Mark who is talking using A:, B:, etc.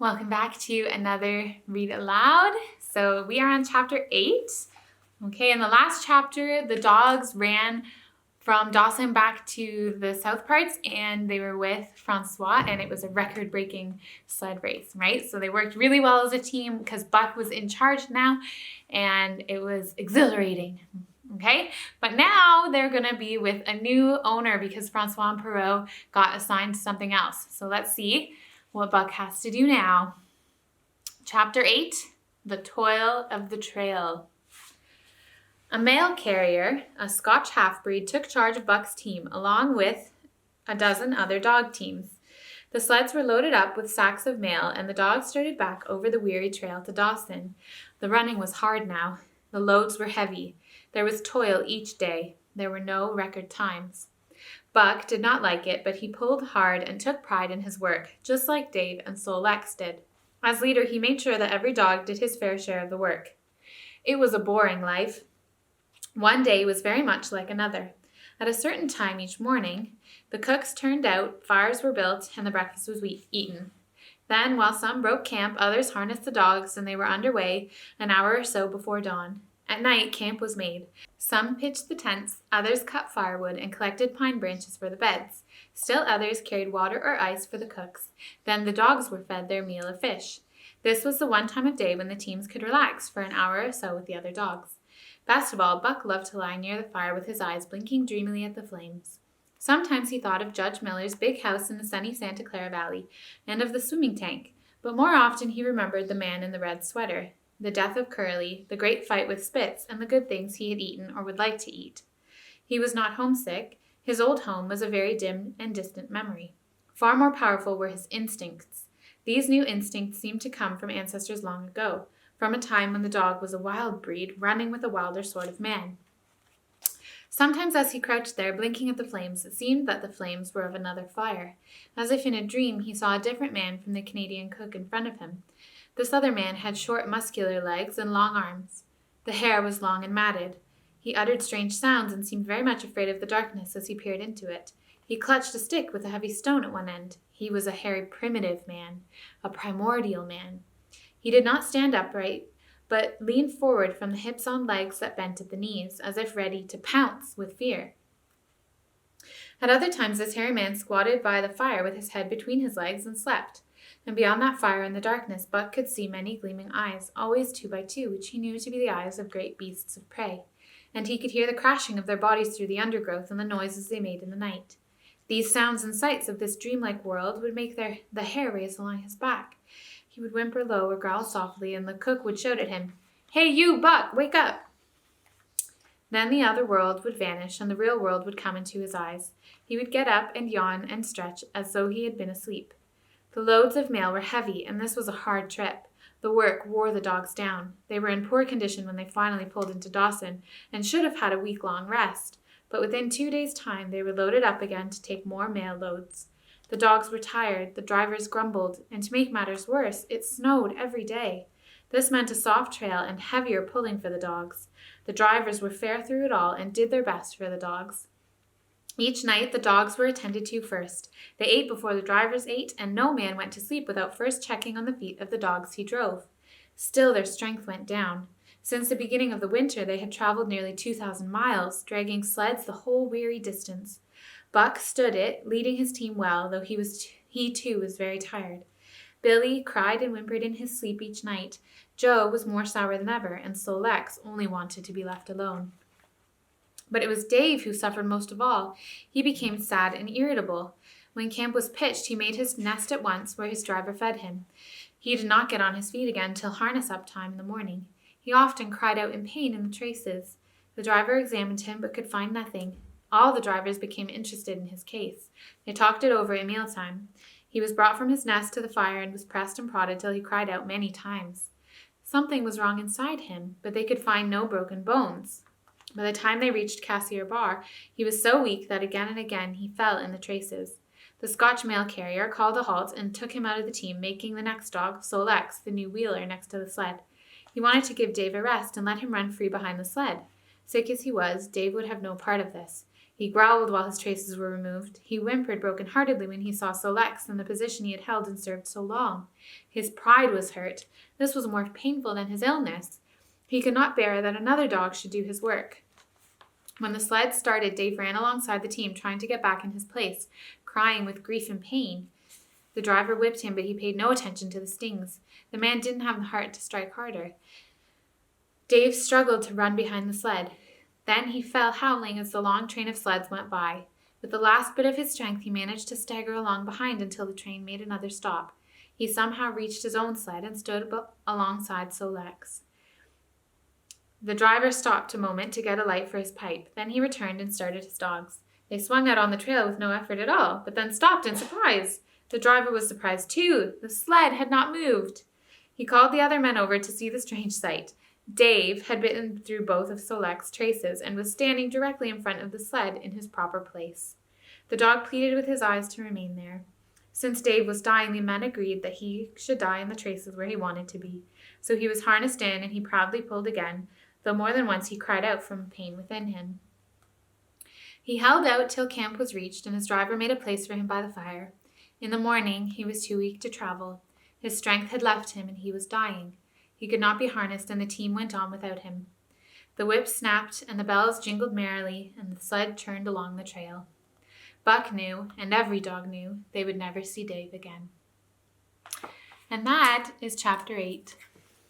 A: Welcome back to another Read Aloud. So we are on chapter 8. Okay, in the last chapter, the dogs ran from Dawson back to the south parts and they were with Francois, and it was a record-breaking sled race, right? So they worked really well as a team because Buck was in charge now and it was exhilarating. Okay, but now they're gonna be with a new owner because Francois and Perrault got assigned to something else. So let's see what Buck has to do now. Chapter 8, The Toil of the Trail. A mail carrier, a Scotch half-breed, took charge of Buck's team along with a dozen other dog teams. The sleds were loaded up with sacks of mail and the dogs started back over the weary trail to Dawson. The running was hard now. The loads were heavy. There was toil each day. There were no record times. Buck did not like it, but he pulled hard and took pride in his work, just like Dave and Sol Lex did. As leader, he made sure that every dog did his fair share of the work. It was a boring life. One day was very much like another. At a certain time each morning, the cooks turned out, fires were built, and the breakfast was eaten. Then, while some broke camp, others harnessed the dogs, and they were underway an hour or so before dawn. At night, camp was made. Some pitched the tents, others cut firewood and collected pine branches for the beds. Still others carried water or ice for the cooks. Then the dogs were fed their meal of fish. This was the one time of day when the teams could relax for an hour or so with the other dogs. Best of all, Buck loved to lie near the fire with his eyes blinking dreamily at the flames. Sometimes he thought of Judge Miller's big house in the sunny Santa Clara Valley and of the swimming tank, but more often he remembered the man in the red sweater, the death of Curly, the great fight with Spitz, and the good things he had eaten or would like to eat. He was not homesick. His old home was a very dim and distant memory. Far more powerful were his instincts. These new instincts seemed to come from ancestors long ago, from a time when the dog was a wild breed, running with a wilder sort of man. Sometimes as he crouched there, blinking at the flames, it seemed that the flames were of another fire. As if in a dream, he saw a different man from the Canadian cook in front of him. This other man had short, muscular legs and long arms. The hair was long and matted. He uttered strange sounds and seemed very much afraid of the darkness as he peered into it. He clutched a stick with a heavy stone at one end. He was a hairy, primitive man, a primordial man. He did not stand upright, but leaned forward from the hips on legs that bent at the knees, as if ready to pounce with fear. At other times, this hairy man squatted by the fire with his head between his legs and slept. And beyond that fire in the darkness, Buck could see many gleaming eyes, always 2 by 2, which he knew to be the eyes of great beasts of prey. And he could hear the crashing of their bodies through the undergrowth and the noises they made in the night. These sounds and sights of this dreamlike world would make the hair raise along his back. He would whimper low or growl softly, and the cook would shout at him, "Hey, you, Buck, wake up!" Then the other world would vanish, and the real world would come into his eyes. He would get up and yawn and stretch as though he had been asleep. The loads of mail were heavy, and this was a hard trip. The work wore the dogs down. They were in poor condition when they finally pulled into Dawson, and should have had a week-long rest. But within 2 days' time, they were loaded up again to take more mail loads. The dogs were tired, the drivers grumbled, and to make matters worse, it snowed every day. This meant a soft trail and heavier pulling for the dogs. The drivers were fair through it all and did their best for the dogs. Each night, the dogs were attended to first. They ate before the drivers ate, and no man went to sleep without first checking on the feet of the dogs he drove. Still, their strength went down. Since the beginning of the winter, they had traveled nearly 2,000 miles, dragging sleds the whole weary distance. Buck stood it, leading his team well, though he too was very tired. Billy cried and whimpered in his sleep each night. Joe was more sour than ever, and Sol Lex only wanted to be left alone. But it was Dave who suffered most of all. He became sad and irritable. When camp was pitched, he made his nest at once where his driver fed him. He did not get on his feet again till harness-up time in the morning. He often cried out in pain in the traces. The driver examined him but could find nothing. All the drivers became interested in his case. They talked it over at mealtime. He was brought from his nest to the fire and was pressed and prodded till he cried out many times. Something was wrong inside him, but they could find no broken bones. By the time they reached Cassiar Bar, he was so weak that again and again he fell in the traces. The Scotch mail carrier called a halt and took him out of the team, making the next dog, Sol Lex, the new wheeler, next to the sled. He wanted to give Dave a rest and let him run free behind the sled. Sick as he was, Dave would have no part of this. He growled while his traces were removed. He whimpered broken-heartedly when he saw Sol-leks in the position he had held and served so long. His pride was hurt. This was more painful than his illness. He could not bear that another dog should do his work. When the sled started, Dave ran alongside the team, trying to get back in his place, crying with grief and pain. The driver whipped him, but he paid no attention to the stings. The man didn't have the heart to strike harder. Dave struggled to run behind the sled. Then he fell howling as the long train of sleds went by. With the last bit of his strength, he managed to stagger along behind until the train made another stop. He somehow reached his own sled and stood alongside Sol-leks. The driver stopped a moment to get a light for his pipe. Then he returned and started his dogs. They swung out on the trail with no effort at all, but then stopped in surprise. The driver was surprised too. The sled had not moved. He called the other men over to see the strange sight. Dave had bitten through both of Sol-leks' traces and was standing directly in front of the sled in his proper place. The dog pleaded with his eyes to remain there. Since Dave was dying, the men agreed that he should die in the traces where he wanted to be. So he was harnessed in, and he proudly pulled again, though more than once he cried out from pain within him. He held out till camp was reached, and his driver made a place for him by the fire. In the morning, he was too weak to travel. His strength had left him, and he was dying. He could not be harnessed, and the team went on without him. The whip snapped, and the bells jingled merrily, and the sled churned along the trail. Buck knew, and every dog knew, they would never see Dave again. And that is chapter 8.